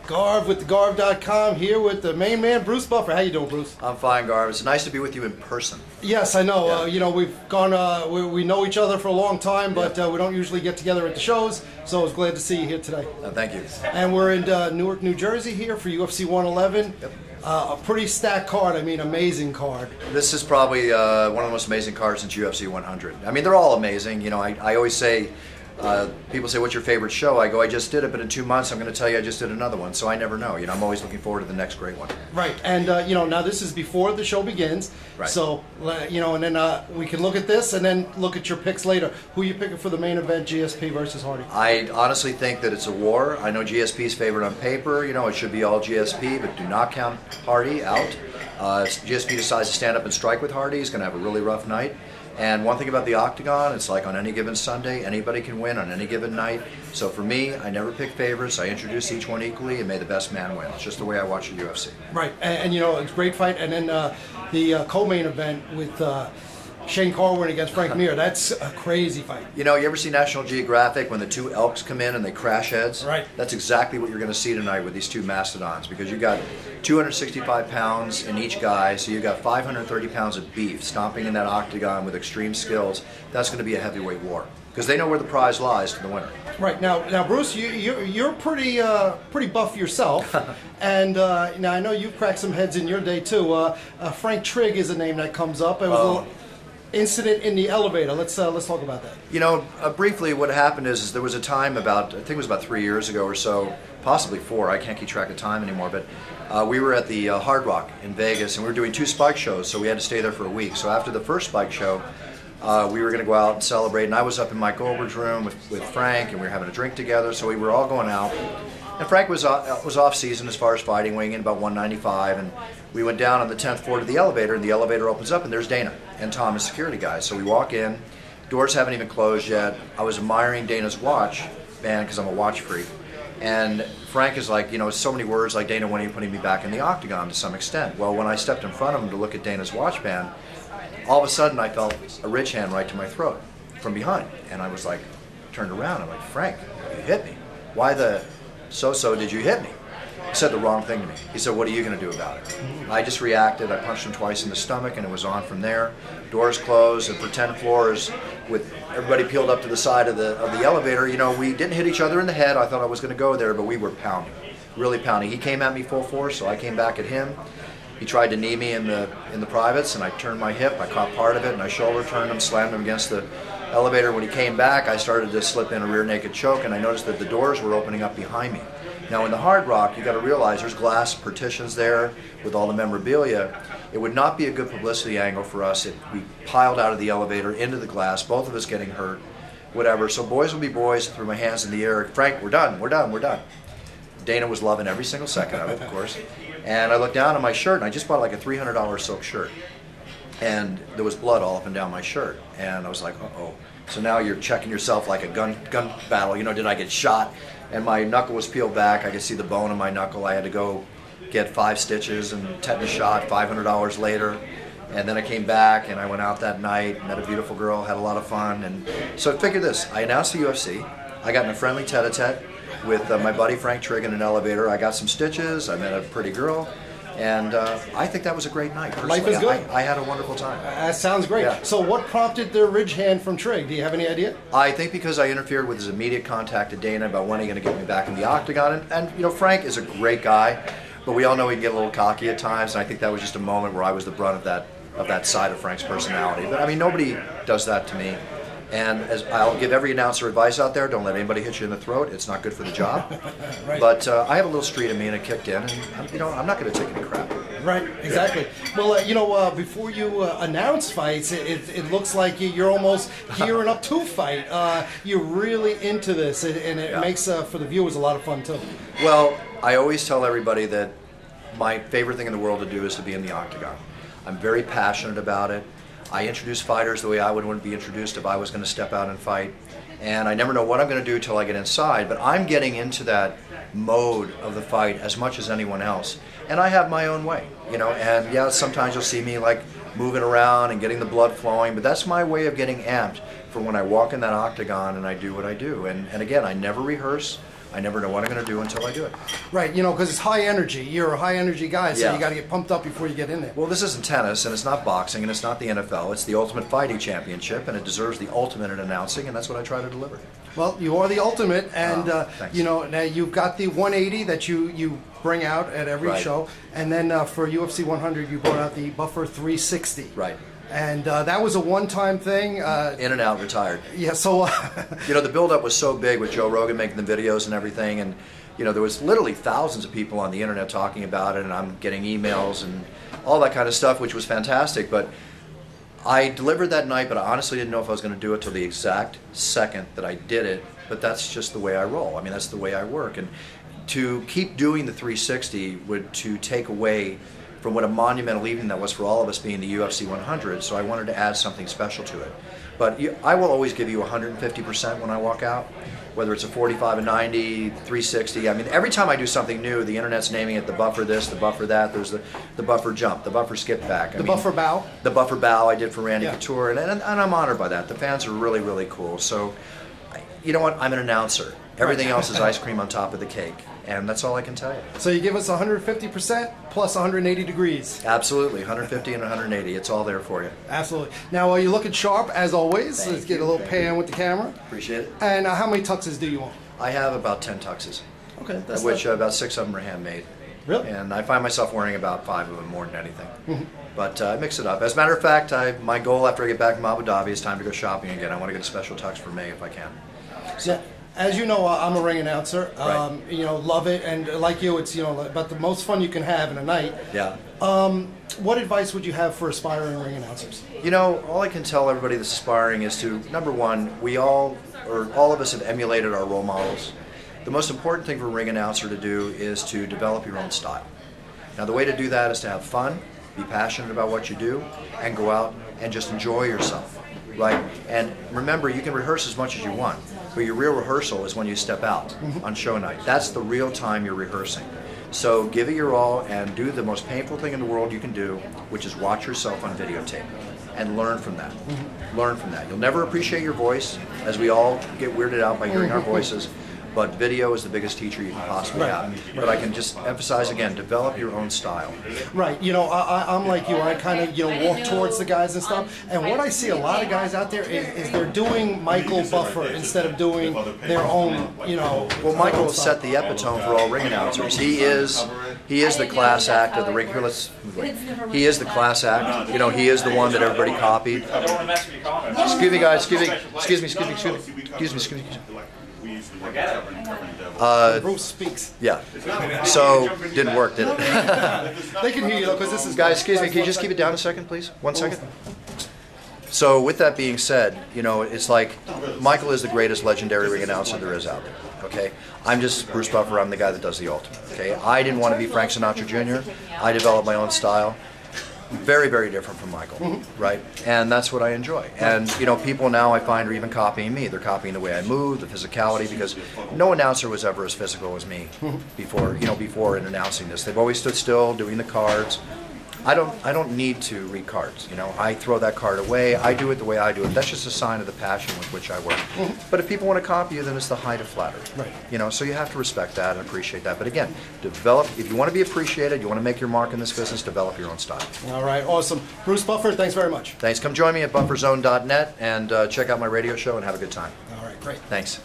Garv with thegarv.com here with the main man, Bruce Buffer. How you doing, Bruce? I'm fine, Garv. It's nice to be with you in person. Yes, I know. Yeah. You know, we've gone. We know each other for a long time, but we don't usually get together at the shows. So I was glad to see you here today. Thank you. And we're in Newark, New Jersey here for UFC 111. Yep. A pretty stacked card. I mean, amazing card. This is probably one of the most amazing cards since UFC 100. I mean, they're all amazing. You know, I always say, people say, what's your favorite show? I go, I just did it, but in 2 months I'm going to tell you I just did another one. So I never know. You know, I'm always looking forward to the next great one. Right. And, you know, now this is before the show begins. Right. So, you know, and then we can look at this and then look at your picks later. Who are you picking for the main event, GSP versus Hardy? I honestly think that it's a war. I know GSP's favorite on paper. You know, it should be all GSP, but do not count Hardy out. If GSP decides to stand up and strike with Hardy, he's going to have a really rough night. And one thing about the Octagon, it's like on any given Sunday, anybody can win on any given night. So for me, I never pick favorites. I introduce each one equally and may the best man win. It's just the way I watch the UFC. Right, and you know, it's a great fight. And then the co-main event with Shane Carwin against Frank Mir. That's a crazy fight. You know, you ever see National Geographic when the two elks come in and they crash heads? Right. That's exactly what you're going to see tonight with these two mastodons, because you got 265 pounds in each guy, so you got 530 pounds of beef stomping in that octagon with extreme skills. That's going to be a heavyweight war, because they know where the prize lies to the winner. Right, now Bruce, you're pretty buff yourself, and now I know you've cracked some heads in your day too. Frank Trigg is a name that comes up. It was a little incident in the elevator. Let's talk about that. You know, briefly, what happened is there was a time about, I think it was about 3 years ago or so, possibly 4. I can't keep track of time anymore. But we were at the Hard Rock in Vegas, and we were doing 2 Spike shows, so we had to stay there for a week. So after the first Spike show, we were going to go out and celebrate, and I was up in Mike Goldberg's room with Frank, and we were having a drink together. So we were all going out. And Frank was off season as far as fighting, weighing in about 195, and we went down on the 10th floor to the elevator, and the elevator opens up, and there's Dana and Tom, his security guys. So we walk in, doors haven't even closed yet. I was admiring Dana's watch band because I'm a watch freak, and Frank is like, you know, so many words like, Dana, when are you putting me back in the octagon, to some extent? Well, when I stepped in front of him to look at Dana's watch band, all of a sudden I felt a rich hand right to my throat from behind, and I was like, turned around, I'm like, Frank, you hit me. Why the so did you hit me? He said the wrong thing to me. He said, what are you going to do about it? I just reacted. I punched him twice in the stomach, and it was on from there. Doors closed, and for 10 floors, with everybody peeled up to the side of the elevator, you know, we didn't hit each other in the head. I thought I was going to go there, but we were pounding, really pounding. He came at me full force, so I came back at him. He tried to knee me in the privates, and I turned my hip. I caught part of it, and I shoulder turned him, slammed him against the elevator. When he came back, I started to slip in a rear naked choke, and I noticed that the doors were opening up behind me. Now in the Hard Rock, you got to realize there's glass partitions there with all the memorabilia. It would not be a good publicity angle for us if we piled out of the elevator into the glass, both of us getting hurt, whatever. So boys will be boys. Threw my hands in the air. Frank, we're done, we're done, we're done. Dana was loving every single second of it, of course. And I looked down at my shirt, and I just bought like a $300 silk shirt. And there was blood all up and down my shirt. And I was like, uh-oh. So now you're checking yourself like a gun battle. You know, did I get shot? And my knuckle was peeled back. I could see the bone in my knuckle. I had to go get 5 stitches and tetanus shot $500 later. And then I came back, and I went out that night, met a beautiful girl, had a lot of fun. And so figure this, I announced the UFC. I got in a friendly tete-a-tete with my buddy Frank Trigg in an elevator. I got some stitches. I met a pretty girl. And I think that was a great night. Personally. Life is good. I had a wonderful time. That sounds great. Yeah. So what prompted the ridge hand from Trigg? Do you have any idea? I think because I interfered with his immediate contact to Dana about when he's going to get me back in the octagon. And you know, Frank is a great guy, but we all know he can get a little cocky at times, and I think that was just a moment where I was the brunt of that side of Frank's personality. But I mean, nobody does that to me. And as I'll give every announcer advice out there, don't let anybody hit you in the throat. It's not good for the job. Right. But I had a little street in me, and it kicked in. And you know, I'm not going to take any crap. Right, exactly. Yeah. Well, you know, before you announce fights, it looks like you're almost gearing up to fight. You're really into this, and it makes for the viewers a lot of fun too. Well, I always tell everybody that my favorite thing in the world to do is to be in the octagon. I'm very passionate about it. I introduce fighters the way I would be introduced if I was going to step out and fight. And I never know what I'm going to do till I get inside, but I'm getting into that mode of the fight as much as anyone else. And I have my own way, you know, and yeah, sometimes you'll see me like moving around and getting the blood flowing, but that's my way of getting amped for when I walk in that octagon and I do what I do. And again, I never rehearse. I never know what I'm going to do until I do it. Right, you know, because it's high energy. You're a high energy guy, so Yeah. you got to get pumped up before you get in there. Well, this isn't tennis, and it's not boxing, and it's not the NFL. It's the Ultimate Fighting Championship, and it deserves the ultimate in announcing, and that's what I try to deliver. Well, you are the ultimate, and thanks. you know, now you've got the 180 that you bring out at every Right. show, and then for UFC 100 you brought out the Buffer 360. Right. And that was a one-time thing. In and out, retired. Yeah, so You know, the build-up was so big with Joe Rogan making the videos and everything, and you know, there was literally thousands of people on the internet talking about it, and I'm getting emails and all that kind of stuff, which was fantastic. But I delivered that night, but I honestly didn't know if I was going to do it till the exact second that I did it. But that's just the way I roll. I mean, that's the way I work. And to keep doing the 360 would to take away from what a monumental evening that was for all of us being the UFC 100. So I wanted to add something special to it. But I will always give you 150% when I walk out, whether it's a 45, a 90, 360. I mean, every time I do something new, the internet's naming it the buffer this, the buffer that. There's the buffer jump, the buffer skip back. the buffer bow. The buffer bow I did for Randy Yeah. Couture, and I'm honored by that. The fans are really, really cool. So, you know what? I'm an announcer. Everything else is ice cream on top of the cake, and that's all I can tell you. So you give us 150% plus 180 degrees. Absolutely, 150 and 180. It's all there for you. Absolutely. Now you're looking sharp as always. Thank Let's get you, a little thank pan with the camera. Appreciate it. And how many tuxes do you want? I have about 10 tuxes, Okay, of which about 6 of them are handmade. Really? And I find myself wearing about 5 of them more than anything. But I mix it up. As a matter of fact, my goal after I get back from Abu Dhabi is time to go shopping again. I want to get a special tux for May if I can. Yeah. As you know, I'm a ring announcer. Right. You know, love it, and like you, it's about the most fun you can have in a night. Yeah. What advice would you have for aspiring ring announcers? You know, all I can tell everybody that's aspiring is to, number one, all of us have emulated our role models. The most important thing for a ring announcer to do is to develop your own style. Now, the way to do that is to have fun, be passionate about what you do, and go out and just enjoy yourself, right? And remember, you can rehearse as much as you want, but your real rehearsal is when you step out on show night. That's the real time you're rehearsing. So give it your all and do the most painful thing in the world you can do, which is watch yourself on videotape and learn from that. Learn from that. You'll never appreciate your voice, as we all get weirded out by hearing our voices, but video is the biggest teacher you can possibly have. But I can just emphasize again, develop your own style. Right. You know, I'm like you. I kind of walk towards the guys and stuff. And what I see a lot of guys out there is they're doing Michael Buffer instead of doing their own. Well, Michael has set the epitome for all ring announcers. He is the class act of the ring. Here, he is the class act. You know, he is the one that everybody copied. Excuse me, guys. Excuse me. Bruce speaks. Yeah. So didn't work, did it? They can hear you though, because this is. Guys, excuse me. Can you just keep it down a second, please? 1 second. So with that being said, you know, it's like Michael is the greatest legendary ring announcer there is out there. Okay, I'm just Bruce Buffer. I'm the guy that does the ultimate. Okay, I didn't want to be Frank Sinatra Jr. I developed my own style. Very, very different from Michael, right? And that's what I enjoy. And you know, people now I find are even copying me. They're copying the way I move, the physicality, because no announcer was ever as physical as me before in announcing this. They've always stood still, doing the cards. I don't need to read cards. You know, I throw that card away. I do it the way I do it. That's just a sign of the passion with which I work. But if people want to copy you, then it's the height of flattery. Right. You know, so you have to respect that and appreciate that. But again, develop. If you want to be appreciated, you want to make your mark in this business, develop your own style. All right, awesome. Bruce Buffer, thanks very much. Thanks. Come join me at bufferzone.net and check out my radio show and have a good time. All right, great. Thanks.